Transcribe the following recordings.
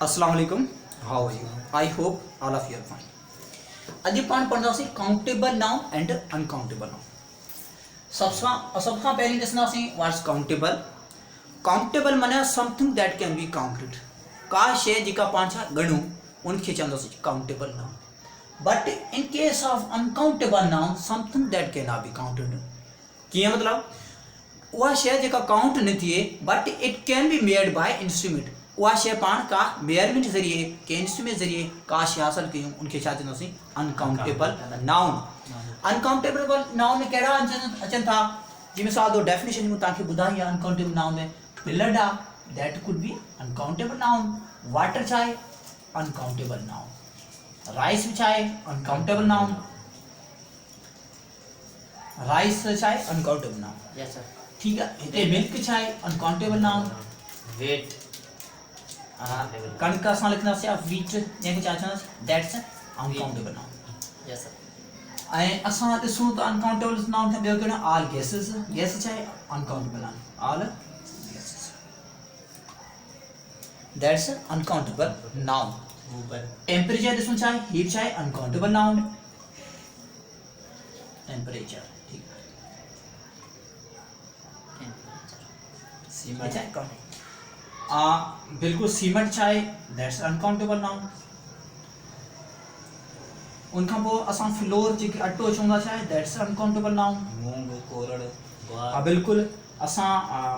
अस्सलाम वालेकुम, how are you? I hope all of you are fine. अॼु पाण पढ़ंदासीं countable noun and uncountable noun. सबखां पहिरीं ॾिसंदासीं व्हाट्स काउंटेबल। काउंटेबल माना something that can be counted. का शइ जेका पाण छा ॻणूं उनखे चवंदासीं countable noun. But in case of uncountable noun something that can not be counted. कीअं मतिलबु उहा शइ जेका काउंट न थिए but it can be made by instrument. उहा शइ पाण का मेयरमेंट ज़रिए के इंस्ट्रूमेंट ज़रिए का शइ हासिल कयूं उनखे छा चवंदासीं अनकाउंटेबल नाउन। अनकाउंटेबल नाउन में कहिड़ा अचनि था? जी मिसाल दो डेफिनेशन में तव्हांखे ॿुधाई आहे। अनकाउंटेबल नाउन में ब्लड आहे, that could B uncountable noun. Water छा आहे? Uncountable noun. राइस छा आहे? Uncountable noun. राइस छा आहे? Uncountable noun. Yes sir. ठीक है। हिते मिल्क छा आहे? Uncountable noun. वेट कणिक असां लिखंदासीं वीट, जंहिंखे छा चवंदासीं? That's uncountable noun. Yes sir. ऐं असां ॾिसूं त अनकाउंटेबल नाउन खां ॿियो कहिड़ो? All gases. गैस छा आहे? Uncountable noun. All gases, that's uncountable noun. Temperature ॾिसूं छा आहे? हीट छा आहे? Uncountable noun. टेम्परेचर ठीक है। बिल्कुल सीमेंट छा आहे? That's uncountable noun. उनखां पोइ असां फ्लोर जेके अटो चवंदा छा आहे? That's uncountable noun. मूंग, कोरड़, ग्वार। हा बिल्कुल। असां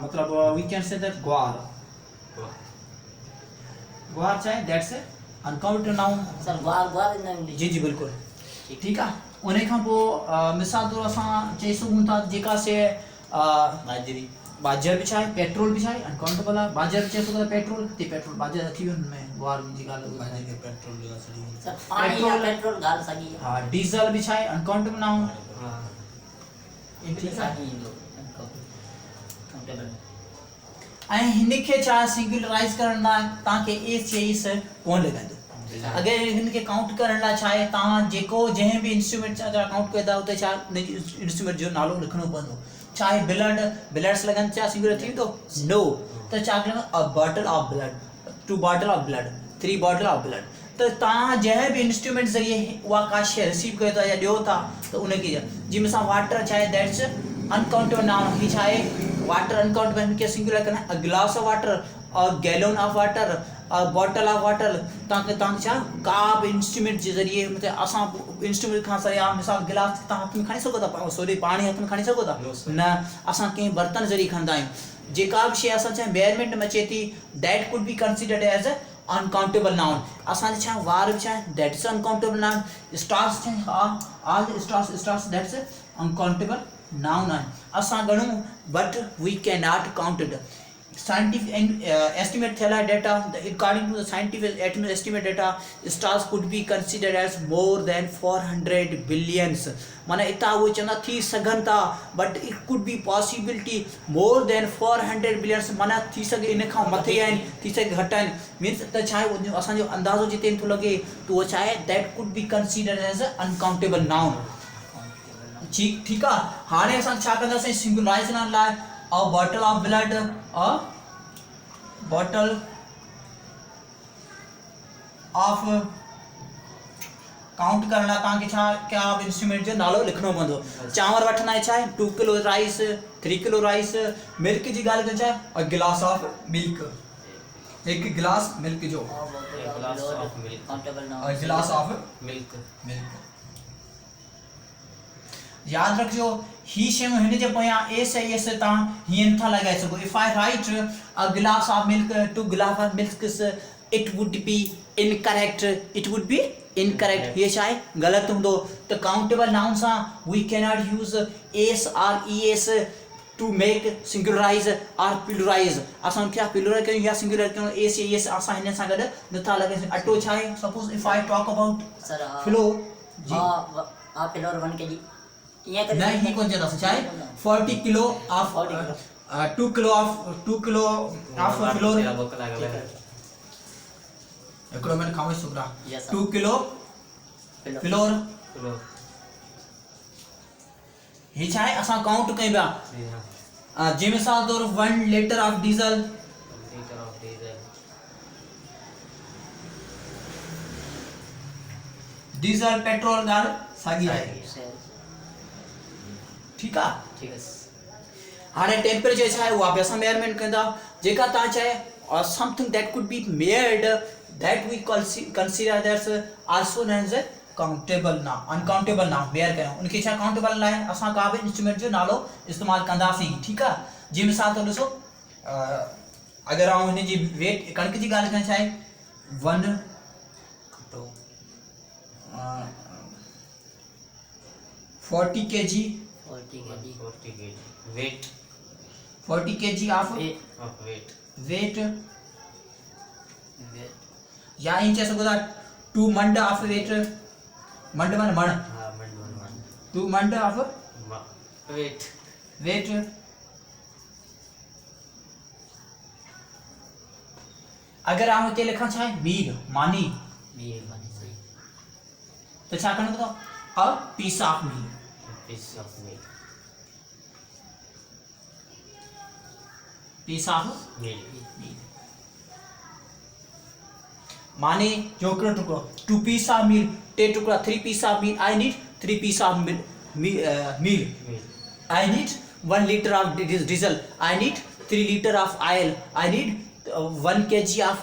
मतलब वी कैन से दैट ग्वार। ग्वार छा आहे? That's uncountable noun. सर ग्वार इन इंग्लिश। जी जी बिल्कुल ठीक आहे। उन खां पोइ मिसाल तौर असां चई सघूं था जेका शइ बाजरी। बाजर भी छा आहे? पेट्रोल भी छा आहे? अनकाउंटेबल आहे। बाजर चई सघो था पेट्रोल ते पेट्रोल बाजर अची वियो हुनमें ग्वार जी ॻाल्हि। बाजरी के पेट्रोल जो असली सर पानी या पेट्रोल गाल सकी। हा डीजल भी छा आहे? Uncountable noun. हां ठीक आहे। काउंटेबल ऐं हिनखे छा सिंगुलराइज करण लाइ तव्हांखे एस चईस कोन लॻंदो। अगरि हिनखे काउंट करण लाइ छा आहे तव्हां जेको जंहिं बि इंस्ट्रूमेंट सां काउंट कयो था उते छा इंस्ट्रूमेंट जो नालो लिखणो पवंदो। चाहे ब्लड ब्लड्स लगन छा सिंगुलर थी तो नो तो छा करणो? अ bottle of blood, 2 bottle of blood, 3 bottle of blood. तो तव्हां जंहिं बि इंस्ट्रूमेंट ज़रिए उहा का शइ रिसीव कयो था या ॾियो था तो उनखे जी मिसाल वाटर छा आहे? That's uncountable noun. ही छा आहे? Water uncountable. हिनखे सिंगुलर करना अ ग्लास ऑफ वाटर और गैलन ऑफ वाटर और बॉटल ऑफ वाटर। तव्हांखे छा का बि इंस्ट्रूमेंट जे ज़रिए मतलब असां इंस्ट्रूमेंट खां सरिया मिसाल गिलास तव्हां हथ में खणी सघो था, सोरी पाणी हथ में खणी सघो था? न, असां कंहिं बर्तन ज़रिए खणंदा आहियूं। जेका बि शइ असां छा मेयरमेंट में अचे थी that could be considered as uncountable noun. असांजे छा वार बि छा आहे? That is uncountable noun. Stars छा all stars that's uncountable noun आहे। असां ॻणूं but we can not counted. Scientific estimate thala data, according to the scientific estimate data, stars could be considered as more than 400 billions। माना इतना वो चंदा थी सघन था but it could be possibility more than 400 billions. माना थी सके इन खां मथे आहिनि, थी सके घटि आहिनि। मीन्स त छा आहे असांजो अंदाज़ो जिते थो लॻे तो उहो छा आहे? That could be considered as uncountable noun. ठीक आहे। हाणे असां छा कंदासीं सिंगुलराइज करण लाइ a bottle of blood, a bottle of count करण लाइ तव्हांखे छा क्या इंस्ट्रूमेंट जो नालो लिखणो पवंदो। चांवर वठंदा आहियूं छा आहे? 2 kilo rice, 3 kilo rice. Milk जी ॻाल्हि कयूं छा? अ गिलास ऑफ मिल्क, एक गिलास मिल्क जो गिलास ऑफ मिल्क काउंटेबल नाउन। अ गिलास ऑफ मिल्क। याद रखियो ही शयूं हिन जे पोयां एस ऐं एस तव्हां हीअं नथा लॻाए सघो। इफ आई राइट अ गिलास ऑफ मिल्क, 2 गिलास of milk, it would be incorrect. It would be incorrect. ये छा आहे? ग़लति हूंदो। त काउंटेबल नाउन सां we can not use S or E S to make singularise or pluralise. असां उनखे प्लूरल कयूं या सिंगुलर कयूं एस या एस असां हिन सां गॾु नथा लॻाए। अटो छा आहे? Suppose if I talk about sir flour जी हां फ्लोर 1 kg नहीं ही कौन ज्यादा चाहे 40 kilo of 2 kilo of flour एकड़ो में खावे सुबरा 2 किलो फ्लोर ही चाहे असा काउंट कई बा जे मिसाल तौर 1 litre of diesel diesel petrol ॻाल्हि साॻी आहे ठीकु आहे ठीक है हाणे टेम्परेचर छा आहे उहा बि असां मेजरमेंट कंदा जेका तव्हां चए something that could be measured that we consider that's also known as countable ना अनकाउंटेबल ना मेयर कयूं उनखे छा काउंटेबल लाइ असां का बि इंस्ट्रूमेंट जो नालो इस्तेमालु कंदासीं ठीकु आहे जीअं मिसाल तौरु ॾिसो अगरि आउं हिन जी वेट कणिक जी ॻाल्हि कयां छा आहे 40 kg 40 kg 40 kg weight 40 kg of of weight weight weight या इन चई सघो था 2 मंड ऑफ वेट मंड माने मण हाँ मन 2 मंड ऑफ weight वेट अगर हम हिते लिखण छा आहे मील मानी मील मानी सही त छा करणो अथव a piece of meal piece of meat piece of meal माने जो हिकिड़ो टुकड़ो 2 पीस ऑफ मील 10 टुकड़ा 3 piece of meal I need 3 piece of meal meal I need 1 liter of diesel. I need 3 liter of oil. I need 1 kg of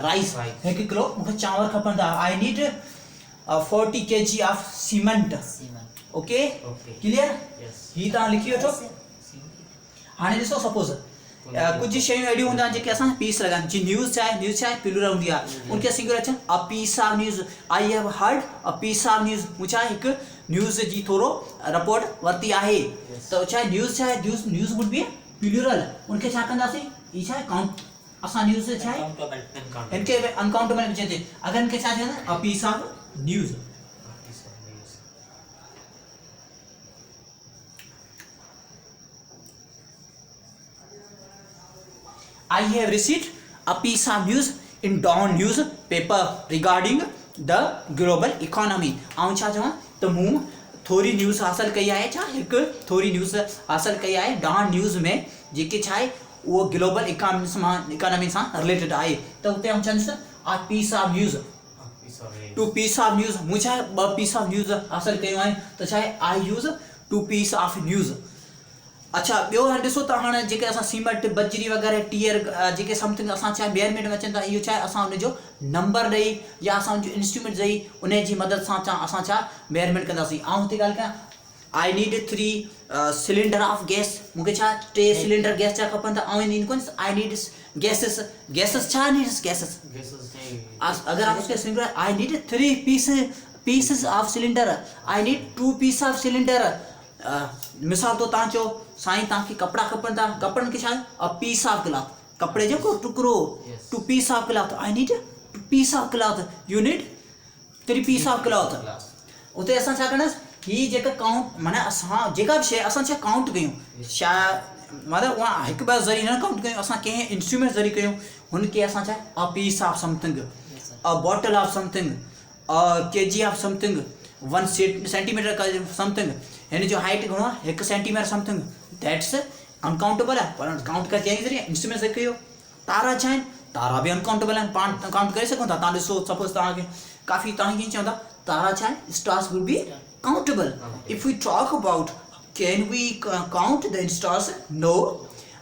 rice. 1 kilo मुझे चावल खपंदा. I need 40 kg of cement. cement Okay? Okay. Clear? yes ही तव्हां लिखी वठो. हाणे ॾिसो suppose कुछ शयूं अहिड़ियूं हूंदा जेके असां पीस लॻाइनि जी न्यूज़ छा आहे प्लूरल हूंदी आहे उनखे सिंगुलर अचनि a piece of news I have heard a piece of news मूं छा हिकु न्यूज़ जी थोरो रिपोर्ट वरिती आहे त छा न्यूज़ छा आहे न्यूज़ वुड बी प्लूरल उनखे छा कंदासीं ही छा आहे काउंट असां न्यूज़ छा आहे काउंटेबल इनखे अनकाउंटेबल चइजे अगरि इनखे छा चवंदा a piece of news piece of news I have received a piece of news in Dawn newspaper regarding the global economy. आऊं छा चवां त मूं थोरी न्यूज़ हासिल कई आहे छा हिकु थोरी न्यूज़ हासिल कई आहे डॉन न्यूज़ में जेके छा आहे उहो ग्लोबल इकोनॉमी सां रिलेटेड आहे त उते आऊं चवंदुसि a piece of news a piece of news 2 piece of news मूं छा आहे 2 पीस ऑफ न्यूज़ हासिल कयूं आहिनि त छा आहे आई यूज़ 2 पीस ऑफ न्यूज़ अच्छा ॿियो हाणे ॾिसो त हाणे जेके असां सीमेंट बजरी वग़ैरह टीयर जेके समथिंग असां छा मेजरमेंट में अचनि था इहो छा आहे असां उनजो नंबर ॾेई या असां उनजो इंस्ट्रूमेंट ॾेई उन जी मदद सां असां छा मेजरमेंट कंदासीं ऐं हिते ॻाल्हि कयां I need 3 cylinder of gas मूंखे छा 3 सिलेंडर गैस जा खपनि था ऐं इन कोन आई नीड गैसेस छा नीड्स गैसेस guesses नहीं अगर आप उसके cylinder I need 3 pieces of cylinder I need 2 piece of cylinder मिसाल तो तव्हां चओ साईं तव्हांखे कपिड़ा खपनि था कपिड़नि खे छा आहे अ पीस ऑफ क्लॉथ कपिड़े जो टुकड़ो Yes. 2 piece of cloth I need 2 piece of cloth you need 3 piece of cloth glass उते असां छा कंदासीं ही जेका काउंट माना असां जेका बि शइ असां छा काउंट कयूं छा मतिलबु उहा हिकु ॿ ज़रिए न काउंट कयूं असां कंहिं इंस्ट्रूमेंट ज़रिए कयूं हुनखे असां छा a piece of something a bottle of something a KG of something 1 centimetre का समथिंग हिन जो हाइट घणो आहे 1 सेंटीमीटर समथिंग दैट्स अनकाउंटेबल आहे पर काउंट कर कंहिं ज़रिए इंस्ट्रूमेंट ज़रिए कयो तारा छा आहिनि तारा बि अनकाउंटेबल आहिनि पाण काउंट करे सघूं था तव्हां ॾिसो सपोज तव्हांखे काफ़ी तव्हां कीअं चवंदा तारा छा आहिनि stars will be countable if we talk about can we count the stars no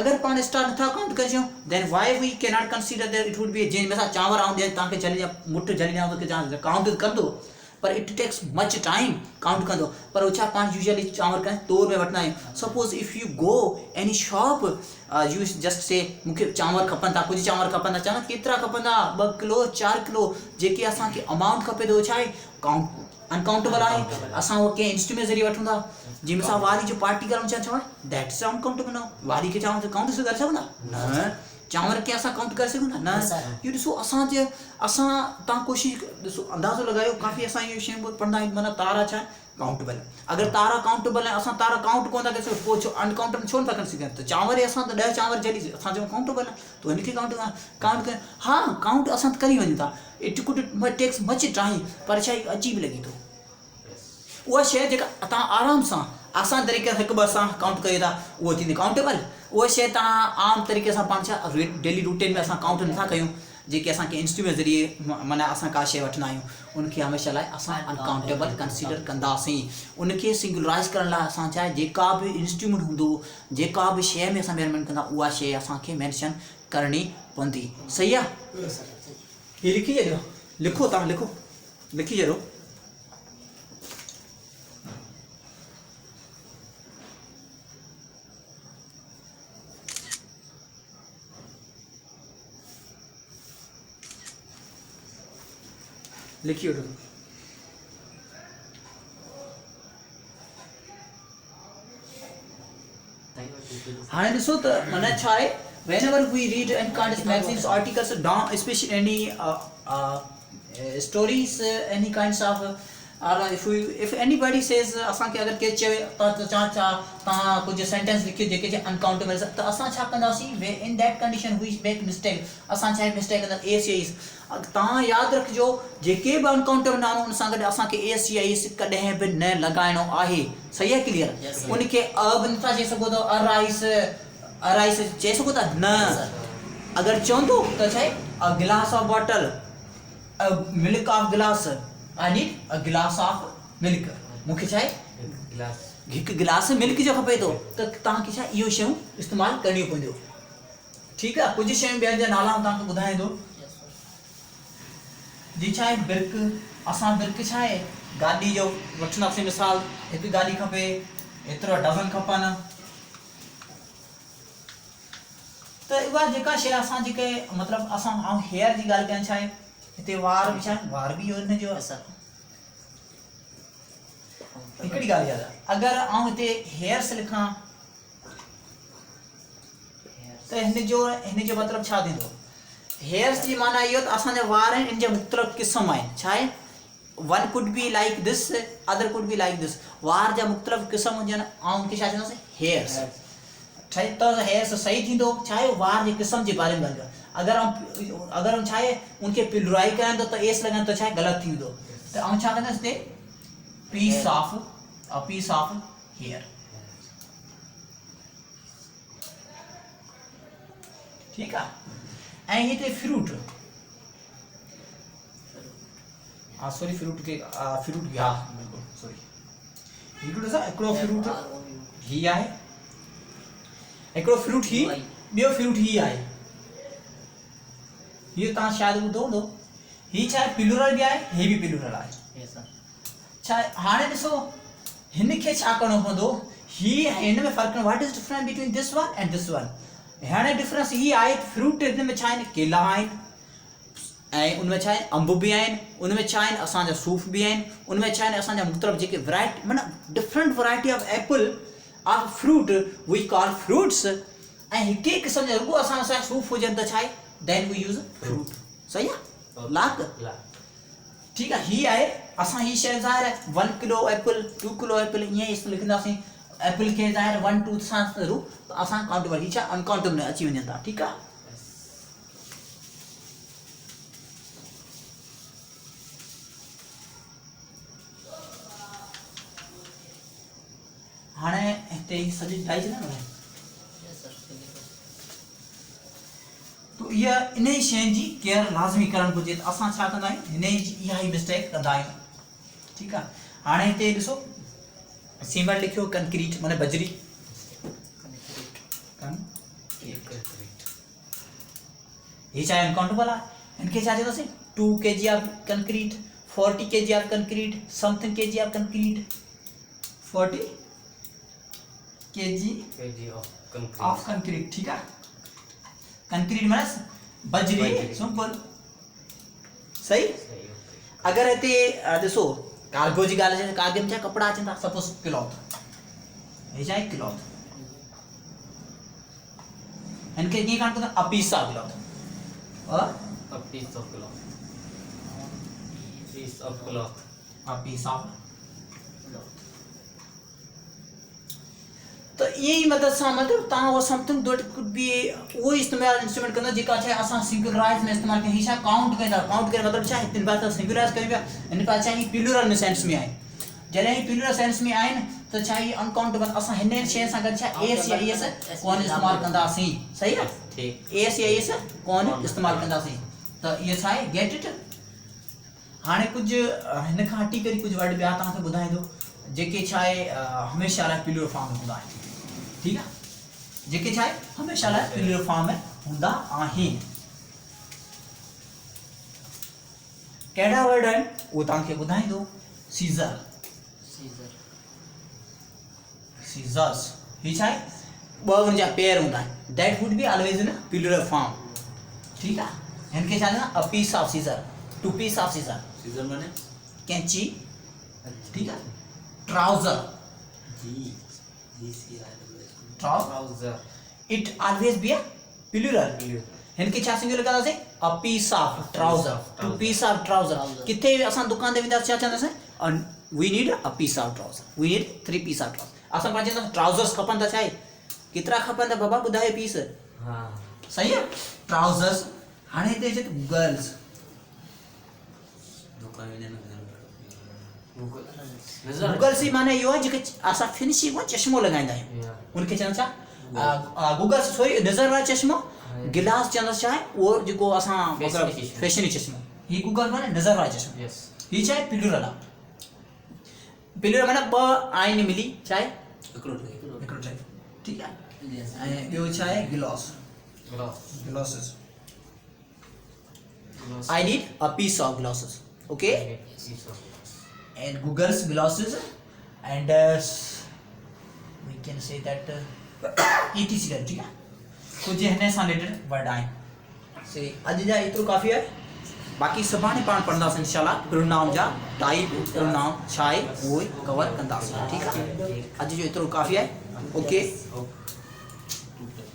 अगर पाण स्टार नथा काउंट करे सघूं then why we can not consider that it would be जंहिं में चांवर आऊं तव्हांखे जली मुठ जली ॾियां त काउंट कंदो पर it takes much time count कंदो पर वो छा पाण यूजुअली चांवर कंहिं तौर में वठंदा आहियूं suppose if you go any shop you just say मूंखे चांवर खपनि था कुझु चांवर खपनि था चवंदा केतिरा खपनि था 2 किलो 4 किलो जेके असांखे अमाउंट खपे थो छा आहे काउंट अनकाउंटेबल आहे असां उहो कंहिं इंस्ट्रूमेंट ज़रिए वठूं था जीअं असां वारी जो पार्टी करूं छा चवां दैट इज़ अनकाउंटेबल न वारी खे चांवर काउंट करे सघंदा न चांवर खे असां काउंट करे सघूं था न इहो ॾिसो असां तव्हां कोशिशि ॾिसो अंदाज़ो लॻायो काफ़ी असां इहो शयूं पढ़ंदा आहियूं माना तारा छा काउंटेबल अगरि तारा काउंटेबल आहे असां तारा काउंट कोन था करे सघूं पोइ छो अनकाउंटेबल छो नथा करे सघूं त चांवर असां त 10 चांवर जली असां चऊं काउंटेबल आहे त हिनखे काउंट कयूं हा काउंट असां करी वञूं था it could takes much time पर छा अजीब लॻे थो उहा शइ जेका तव्हां आराम सां आसान तरीक़े सां 1 2 सां काउंट कयो था उहो थींदी काउंटेबल उहा शइ तव्हां आम तरीक़े सां पाण छा डेली रूटीन में असां काउंट नथा कयूं जेके असांखे इंस्ट्रूमेंट ज़रिए माना असां का शइ वठंदा आहियूं उनखे हमेशह लाइ असां अनकाउंटेबल कंसीडर कंदासीं। उनखे सिंगुलराइज़ करण लाइ असां चाहे जेका बि इंस्ट्रूमेंट हूंदो जेका बि शइ में असां मेजरमेंट कंदा उहा शइ असांखे मेंशन करणी पवंदी। सही आहे? ये लिखी छॾियो, लिखो तव्हां लिखो, लिखी छॾियो। लिखी वठो। हाँ ॾिसो त माना छा आहे, whenever we read any kind of magazines, articles, especially any stories, any kinds of if anybody says असांखे अगर केरु चवे तव्हां कुझु सेंटेंस लिखियो जेके अनकाउंटेबल त असां छा कंदासीं, in that condition we make mistake, असां छा मिस्टेक कंदा एस या इस। तव्हां यादि रखिजो जेके बि अनकाउंटेबल नालो उन सां गॾु असांखे एस या इस कॾहिं बि न लॻाइणो आहे। सही आहे? क्लियर? उनखे अब नथा चई सघो था, अराइस अराइस चई सघो था न, अगरि चवंदो त छा आहे अ गिलास of bottle, a milk of गिलास, आई नीड अ गिलास ऑफ मिल्क, मूंखे छा आहे गिलास हिकु गिलास मिल्क जो खपे थो, त तव्हांखे छा इहो शयूं इस्तेमालु करणियूं पवंदियूं। ठीकु आहे? कुझु शयूं ॿियनि जा नाला तव्हांखे ॿुधाईंदो। जी छा आहे बिर्क, असां बिर्क छा आहे गाॾी जो वठंदासीं, मिसाल हिकु गाॾी खपे, एतिरो डज़न खपनि, त उहा जेका शइ असां जेके मतिलबु असां ऐं हेयर जी ॻाल्हि कयूं, छा आहे हिते वार बि छा आहे, वार बि इहो हिन जो हिकिड़ी ॻाल्हि यादि आहे, अगरि आउं हिते हेयर्स लिखां त हिन जो मतिलबु छा थींदो, हेयर्स जी माना इहो त असांजा वार आहिनि, इन जा मुख़्तलिफ़ क़िस्म आहिनि। छा आहे, one could be like this, other could be like this, वार जा मुख़्तलिफ़ क़िस्म हुजनि ऐं उनखे छा चवंदासीं हेयर्स। ठही त हेयर्स सही थींदो, छा आहे वार जे क़िस्म जे बारे में ॻाल्हि कयो। अगरि छा आहे उनखे पिलराई कराईंदो त एस लॻाईंदो त छा आहे ग़लति थींदो, त आउं छा कंदुसि हिते पीस ऑफ हेयर। ठीकु आहे? ऐं हिते फ्रूट, हाँ सॉरी फ्रूट के फ्रूट या बिल्कुल सॉरी, हिकिड़ो ॾिसो हिकिड़ो फ्रूट ही आहे, हिकिड़ो फ्रूट ही, ॿियो फ्रूट ही आहे, इहो तव्हां शायदि ॿुधो हूंदो। ही छा आहे प्लूरल बि आहे, ही बि प्लूरल आहे। छा आहे हाणे ॾिसो हिन खे छा करिणो पवंदो, ही हिन में फ़र्क़ु, what is difference between this one and this one. हाणे डिफरेंस ही आहे, फ्रूट हिन में छा आहिनि, केला आहिनि, ऐं उनमें छा आहिनि अंब बि आहिनि, उनमें छा आहिनि असांजा सूफ़ बि आहिनि, उनमें छा आहिनि असांजा मुख़्तलिफ़ जेके वैराइटी माना different variety of apple of fruit we call fruits. ऐं हिकु ई क़िस्म जा रुॻो असांजा सूफ़ हुजनि त छा आहे देन वी यूज़ फ्रूट। सही आहे? लाक ठीकु आहे? ही आहे असां ही शइ ज़ाहिर आहे 1 किलो एप्पल 2 किलो एप्पल ईअं ई लिखंदासीं, एप्पल खे ज़ाहिर 1 2 सां ज़रूरु त असां काउंटेबल, ही छा अनकाउंटेबल अची वञनि था। ठीकु आहे? हाणे हिते सॼी ठाही छॾियो न, तो इहा इन ई शइ जी केयर लाज़मी करणु घुरिजे। त असां छा कंदा आहियूं, हिन जी इहा ई मिस्टेक कंदा आहियूं। ठीकु आहे? हाणे हिते ॾिसो सीमेंट लिखियो, कंक्रीट माना बजरी, ही छा आहे अनकाउंटेबल आहे, हिनखे छा चवंदासीं 2 kg of concrete, 40 kg of concrete, something kg of concrete, 40 kg of concrete. ठीक है? कंक्रीट मीन्स बजरी, सिंपल। सही? अगर हिते ॾिसो कार्गो जी ॻाल्हि अचे, कार्गो में छा कपिड़ा अचनि था, सपोज क्लॉथ, हे छा आहे क्लॉथ, हिनखे कीअं कान कंदा, a piece of cloth, A piece of cloth. Piece of cloth. A piece of cloth. तो यही मदद सां मतलब तव्हां उहो समथिंग डॉट कुड बी उहो इस्तेमालु इंस्ट्रूमेंट कंदा जेका छा असां सिंगुलराइज़ में इस्तेमालु कयूं। छा काउंट कंदा, काउंट करे मतिलबु छा हिन बार त सिंगुलराइज़ कयूं पिया, हिन बार छा ही प्लूरल में सेंस में आहे। जॾहिं ही प्लूरल सेंस में आहिनि त छा ही अनकाउंटेबल, असां हिन शइ सां गॾु छा एस या एस कोन इस्तेमालु कंदासीं। सही आहे? ठीक। एस या एस कोन इस्तेमालु कंदासीं। त ये छा आहे गेट इट। हाणे कुछ हिन खां हटी करे कुछ वर्ड ॿिया तव्हांखे ॿुधाईंदो जेके छा आहे हमेशह लाइ प्लूरल फॉर्म में हूंदा आहिनि। ठीकु आहे, जेके छा आहे हमेशह लाइ प्लूरल फॉर्म में हूंदा आहिनि। कहिड़ा वर्ड आहिनि उहो तव्हांखे ॿुधाईंदो। सीज़र, सीजर, सीज़र्स, ही छा आहे ॿ हुनजा पेयर हूंदा आहिनि। That would be always in plural form. ठीकु आहे, हिनखे छा चवंदा a piece of scissor, two piece of scissor. Scissor माने कैंची, ठीक है। ट्राउजर, जी see I trouser, it always be a plural. हिनके छा सिंगुलर कंदासीं a piece of trouser, two piece of trouser. किथे असां दुकान ते वेंदासीं छा चवंदासीं we need a piece of trouser, we need 3 piece of trouser. असां पाण चवंदासीं ट्राउजर्स खपनि त छा आहे केतिरा खपनि त बाबा ॿुधायो पीस। हां सही आहे ट्राउजर्स। हाणे हिते अचे गर्ल्स, दुकान में गूगल्स ई माने इहो आहे जेके असां फिनिशिंग में चश्मो लॻाईंदा आहियूं उनखे चवनि छा गूगल्स सॉरी नज़र वारो चश्मो। गिलास चवंदासीं छा आहे उहो जेको असां फैशनी चश्मो। ही गूगल माने नज़र वारो चश्मो। यस ही छा आहे प्लूरल आहे। प्लूरल माने ॿ आइन मिली छा आहे हिकिड़ो टाइप। ठीकु आहे, ऐं ॿियो छा आहे गिलास, glasses. I need a piece of glasses, okay? And Google's glasses, and we can say that etc. ठीक है, कुछ हिन सां रिलेटेड वर्ड आहिनि। से अॼु जा एतिरो काफ़ी आहे। बाक़ी सुभाणे पाण पढ़ंदासीं इंशाल्लाह प्रोनाउन जा टाइप, प्रोनाउन छा आहे उहो कवर कंदासीं। ठीकु आहे, अॼु जो एतिरो काफ़ी आहे। ओके।